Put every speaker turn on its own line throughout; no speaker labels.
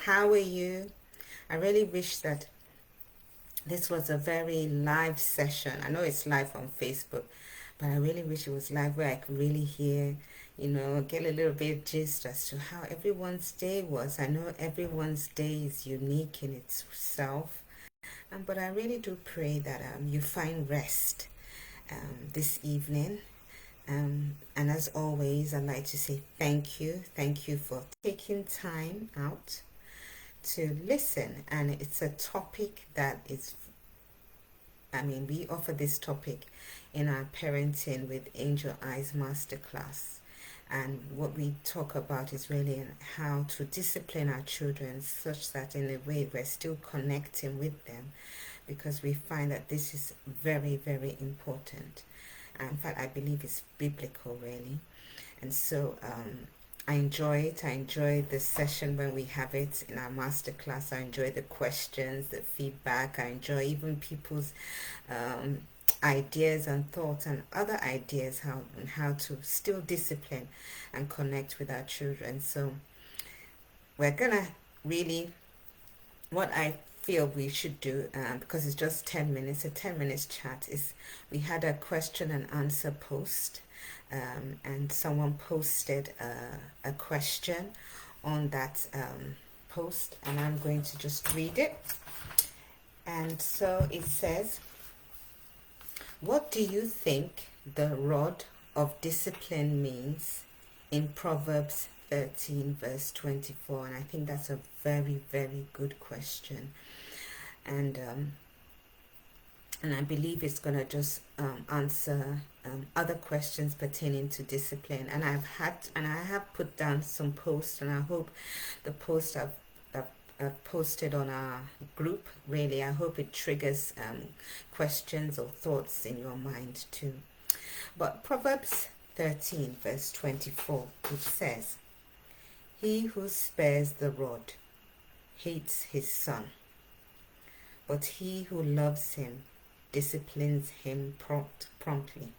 How are you? I really wish that this was a very live session. I know it's live on Facebook, but I really wish it was live where I could really hear, get a little bit gist as to how everyone's day was. I know everyone's day is unique in itself, but I really do pray that you find rest this evening. And as always, I'd like to say thank you. Thank you for taking time out to listen. And it's a topic that is, we offer this topic in our Parenting with Angel Eyes Masterclass. And what we talk about is really how to discipline our children such that in a way we're still connecting with them, because we find that this is very, very important. In fact, I believe it's biblical, really. And so I enjoy it. I enjoy the session when we have it in our masterclass. I enjoy the questions, the feedback. I enjoy even people's ideas and thoughts and other ideas on how to still discipline and connect with our children. So we're going to really, what I feel we should do, because it's just 10 minutes, a 10 minutes chat, is we had a question and answer post, and someone posted a question on that post, and I'm going to just read it. And so it says, what do you think the rod of discipline means in Proverbs 13 verse 24? And I think that's a very, very good question. And I believe it's going to just answer other questions pertaining to discipline. And I have put down some posts, and I hope the post I've posted on our group, really, I hope it triggers questions or thoughts in your mind too. But Proverbs 13 verse 24, which says, he who spares the rod hates his son, but he who loves him disciplines him promptly.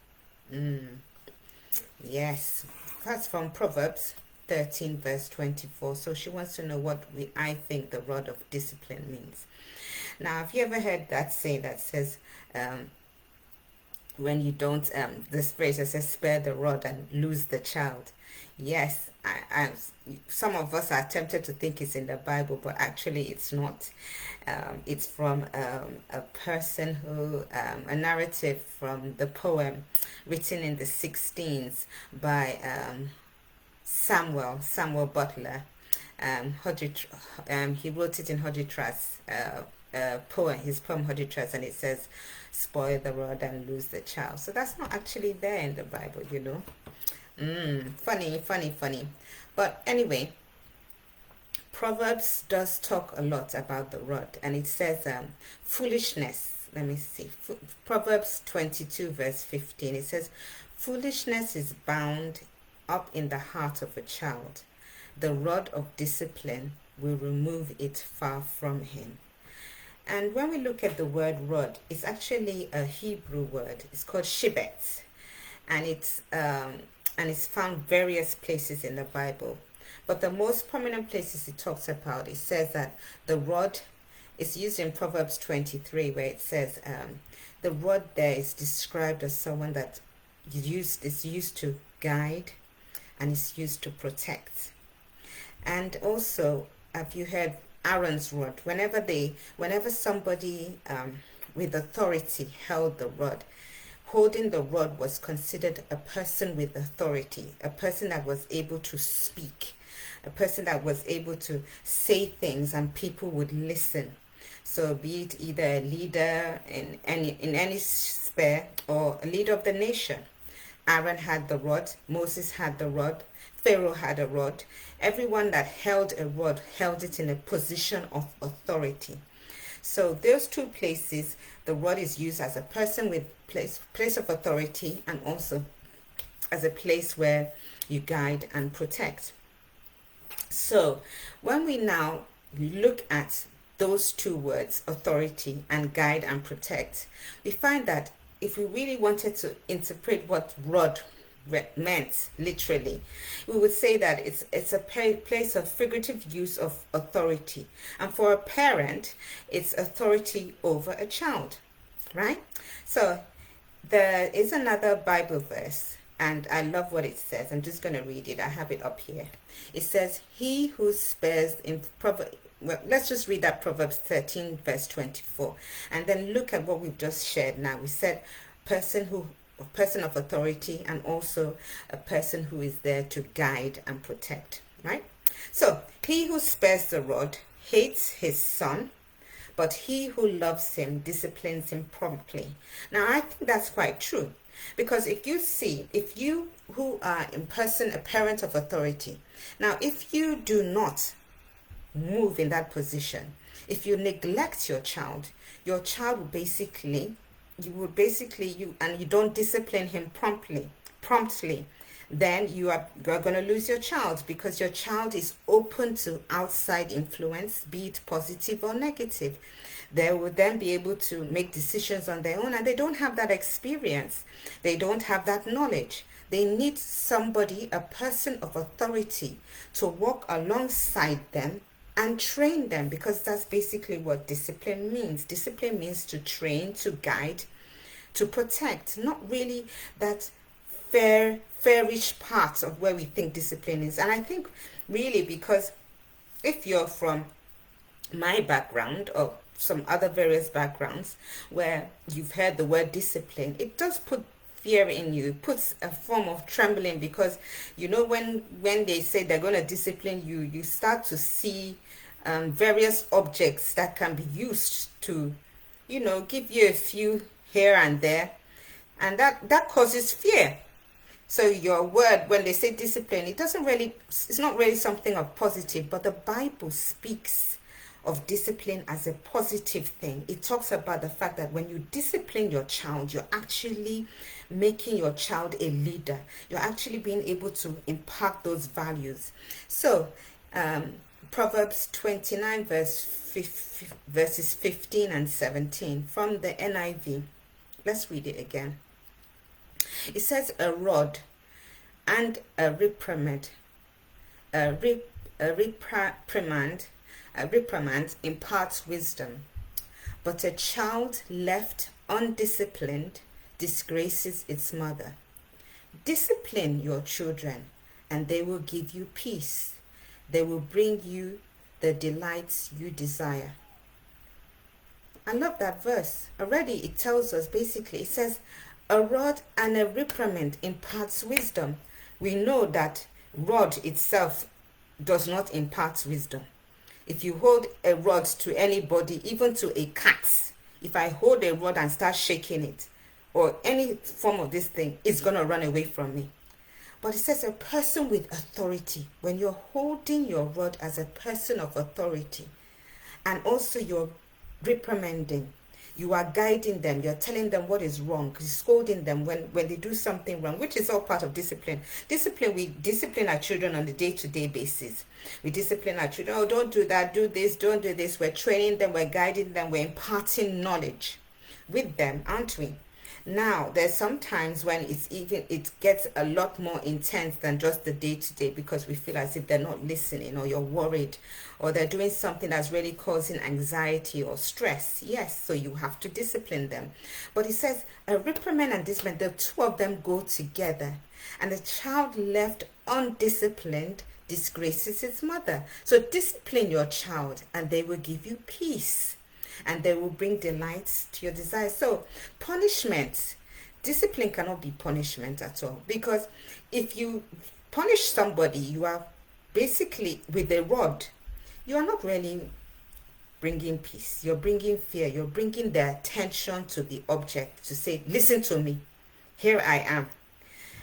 Yes, that's from Proverbs 13 verse 24. So she wants to know what I think the rod of discipline means. Now, have you ever heard that saying that says, when you don't, this phrase that says, spare the rod and lose the child? Yes, some of us are tempted to think it's in the Bible, but actually it's not. It's from a person who, a narrative from the poem written in the 16s by Samuel Butler. He wrote it in Hodgetras, his poem Hodgetras, and it says, spoil the rod and lose the child. So that's not actually there in the Bible, Funny. But anyway, Proverbs does talk a lot about the rod, and it says foolishness. Let me see. Proverbs 22 verse 15. It says, foolishness is bound up in the heart of a child. The rod of discipline will remove it far from him. And when we look at the word rod, it's actually a Hebrew word. It's called shibet, and it's found various places in the Bible. But the most prominent places it talks about, it says that the rod is used in Proverbs 23, where it says the rod there is described as someone that is used to guide and is used to protect. And also, have you heard Aaron's rod? Whenever somebody with authority held the rod, holding the rod was considered a person with authority, a person that was able to speak, a person that was able to say things and people would listen. So be it either a leader in any sphere or a leader of the nation. Aaron had the rod, Moses had the rod, Pharaoh had a rod. Everyone that held a rod held it in a position of authority. So those two places, the rod is used as a person with place of authority, and also as a place where you guide and protect. So when we now look at those two words, authority and guide and protect, we find that if we really wanted to interpret what rod meant literally, we would say that it's a place of figurative use of authority. And for a parent, it's authority over a child, right? So there is another Bible verse, and I love what it says. I'm just going to read it. I have it up here. It says, he who spares in Proverbs, well, let's just read that Proverbs 13 verse 24, and then look at what we've just shared now. We said a person of authority, and also a person who is there to guide and protect, right? So he who spares the rod hates his son, but he who loves him disciplines him promptly. Now, I think that's quite true, because if you who are in person a parent of authority, now if you do not move in that position, if you neglect your child will basically, and you don't discipline him promptly, then you're going to lose your child, because your child is open to outside influence, be it positive or negative. They will then be able to make decisions on their own, and they don't have that experience. They don't have that knowledge. They need somebody, a person of authority, to walk alongside them and train them, because that's basically what discipline means. Discipline means to train, to guide, to protect, not really that fairish part of where we think discipline is. And I think really, because if you're from my background or some other various backgrounds where you've heard the word discipline, it does put fear in you. It puts a form of trembling, because when they say they're going to discipline you, you start to see various objects that can be used to give you a few here and there, and that causes fear. So your word, when they say discipline, it's not really something of positive, but the Bible speaks of discipline as a positive thing. It talks about the fact that when you discipline your child, you're actually making your child a leader. You're actually being able to impart those values. So Proverbs 29 verses 15 and 17 from the NIV. Let's read it again. It says, a rod and a reprimand imparts wisdom, but a child left undisciplined disgraces its mother. Discipline your children, and they will give you peace. They will bring you the delights you desire. I love that verse. Already it tells us, basically, it says, a rod and a reprimand imparts wisdom. We know that rod itself does not impart wisdom. If you hold a rod to anybody, even to a cat, if I hold a rod and start shaking it, or any form of this thing, it's going to run away from me. But it says a person with authority, when you're holding your rod as a person of authority, and also you're reprimanding, you are guiding them, you're telling them what is wrong, you're scolding them when they do something wrong, which is all part of discipline. We discipline our children on a day-to-day basis. We discipline our children, oh, don't do that, do this, don't do this. We're training them, we're guiding them, we're imparting knowledge with them, aren't we? Now, there's sometimes when it gets a lot more intense than just the day-to-day, because we feel as if they're not listening, or you're worried, or they're doing something that's really causing anxiety or stress. Yes, so you have to discipline them. But it says a reprimand and discipline, the two of them go together. And a child left undisciplined disgraces its mother. So discipline your child, and they will give you peace, and they will bring delights to your desires. So punishment, discipline cannot be punishment at all, because if you punish somebody, you are basically, with a rod, you are not really bringing peace. You're bringing fear. You're bringing their attention to the object to say, listen to me, here I am.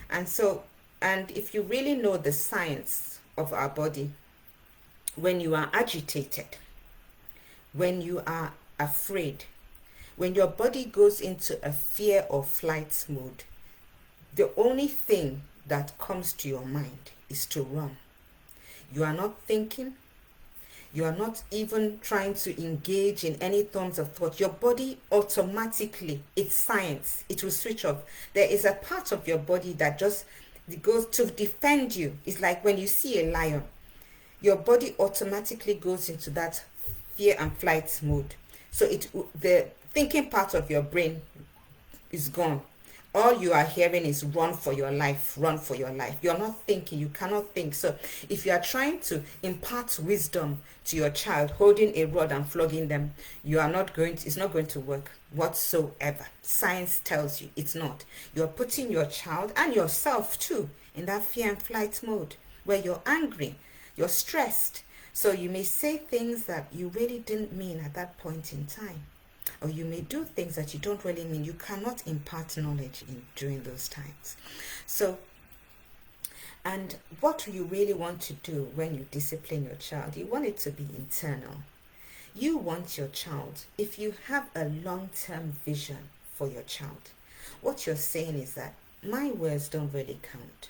And if you really know the science of our body, when you are agitated, when you are afraid, when your body goes into a fear or flight mode, the only thing that comes to your mind is to run. You are not thinking. You are not even trying to engage in any forms of thought. Your body automatically, it's science, it will switch off. There is a part of your body that just It goes to defend you. It's like when you see a lion, your body automatically goes into that fear and flight mode. So the thinking part of your brain is gone. All you are hearing is run for your life, run for your life. You're not thinking, you cannot think. So if you are trying to impart wisdom to your child, holding a rod and flogging them, it's not going to work whatsoever. Science tells you it's not. You're putting your child and yourself too in that fear and flight mode where you're angry, you're stressed. So you may say things that you really didn't mean at that point in time. Or you may do things that you don't really mean. You cannot impart knowledge during those times. So, and what you really want to do when you discipline your child, you want it to be internal. You want your child, if you have a long-term vision for your child, what you're saying is that my words don't really count.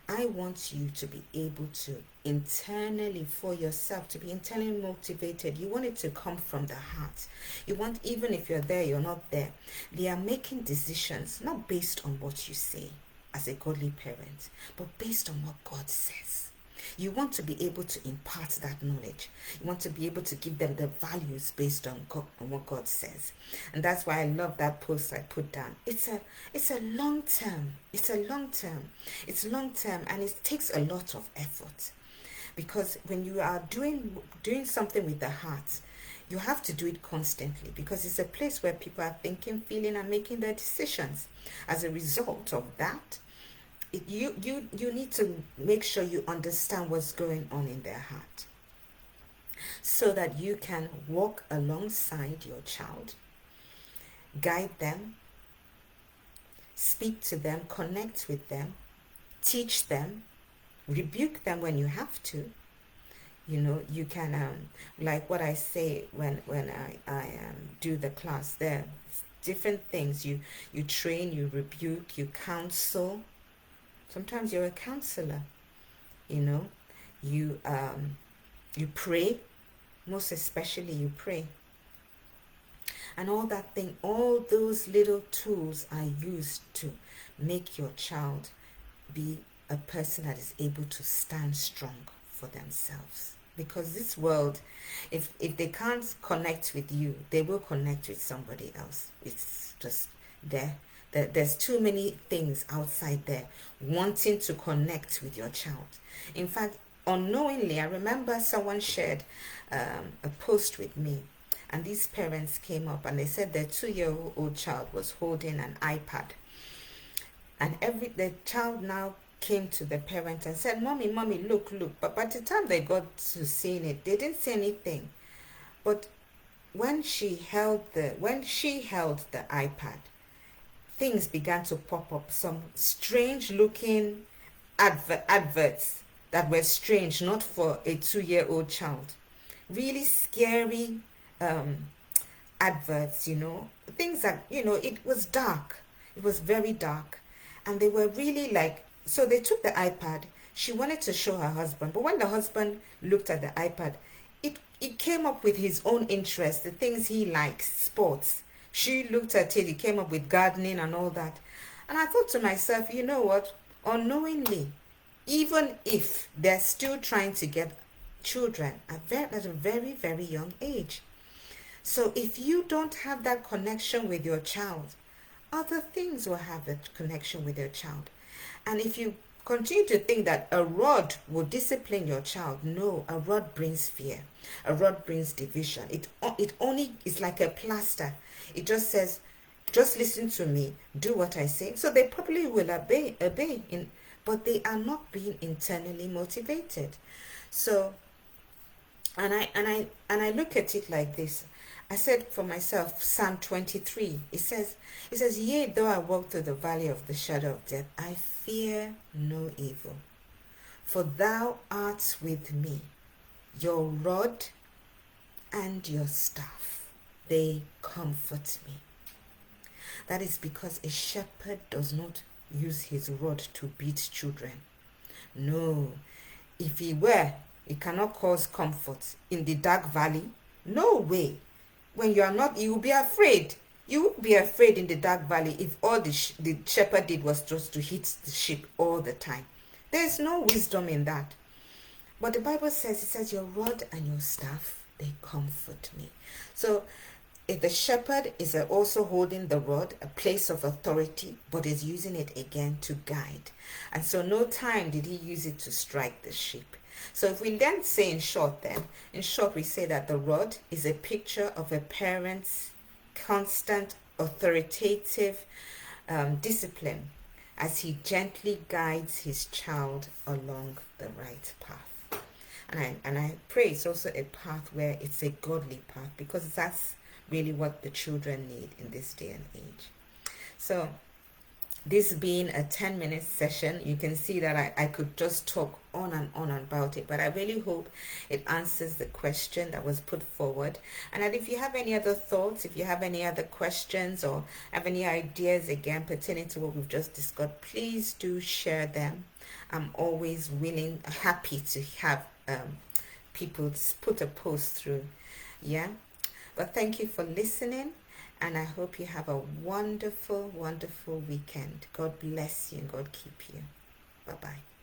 I want you to be able to internally, for yourself, to be internally motivated. You want it to come from the heart. You want, even if you're there, you're not there, they are making decisions not based on what you say as a godly parent, but based on what God says. You want to be able to impart that knowledge. You want to be able to give them the values based on God, on what God says. And that's why I love that post I put down. It's a long term. It's long term, and it takes a lot of effort. Because when you are doing something with the heart, you have to do it constantly, because it's a place where people are thinking, feeling, and making their decisions. As a result of that, you need to make sure you understand what's going on in their heart, so that you can walk alongside your child, guide them, speak to them, connect with them, teach them, rebuke them when you have to. You can, like what I say when I do the class, there are different things. You train, you rebuke, you counsel. Sometimes you're a counselor. You pray. Most especially you pray. And all those little tools are used to make your child be a person that is able to stand strong for themselves. Because this world, if they can't connect with you, they will connect with somebody else. It's just there. There's too many things outside there wanting to connect with your child. In fact, unknowingly, I remember someone shared a post with me, and these parents came up and they said their 2-year-old child was holding an iPad, and the child now came to the parent and said, mommy, look. But by the time they got to seeing it, they didn't say anything. But when she held the iPad, things began to pop up, some strange looking adverts that were strange, not for a 2-year-old child. Really scary adverts, things that, it was dark. It was very dark. And they were really so they took the iPad. She wanted to show her husband, but when the husband looked at the iPad, it came up with his own interests, the things he likes, sports. She looked at it, he came up with gardening and all that. And I thought to myself, you know what? Unknowingly, even if they're still trying to get children at a very, very young age. So if you don't have that connection with your child, other things will have that connection with your child. And if you continue to think that a rod will discipline your child, no, a rod brings fear. A rod brings division. It only is like a plaster. It just says, just listen to me, do what I say. So they probably will obey, but they are not being internally motivated. So, and I look at it like this. I said for myself, Psalm 23, it says, yea, though I walk through the valley of the shadow of death, I fear no evil. For thou art with me, your rod and your staff, they comfort me. That is because a shepherd does not use his rod to beat children. No, if he were, it cannot cause comfort in the dark valley. No way. When you are not, you will be afraid. You would be afraid in the dark valley if all the shepherd did was just to hit the sheep all the time. There's no wisdom in that. But the Bible says, it says, your rod and your staff, they comfort me. So if the shepherd is also holding the rod, a place of authority, but is using it again to guide. And so no time did he use it to strike the sheep. So if we then say in short, we say that the rod is a picture of a parent's constant authoritative discipline as he gently guides his child along the right path. And I pray it's also a path where it's a godly path, because that's really what the children need in this day and age. So this being a 10-minute session, you can see that I could just talk on and on about it, but I really hope it answers the question that was put forward. And that if you have any other thoughts, if you have any other questions, or have any ideas again pertaining to what we've just discussed, please do share them. I'm always happy to have people put a post through. Yeah. But thank you for listening, and I hope you have a wonderful, wonderful weekend. God bless you and God keep you. Bye-bye.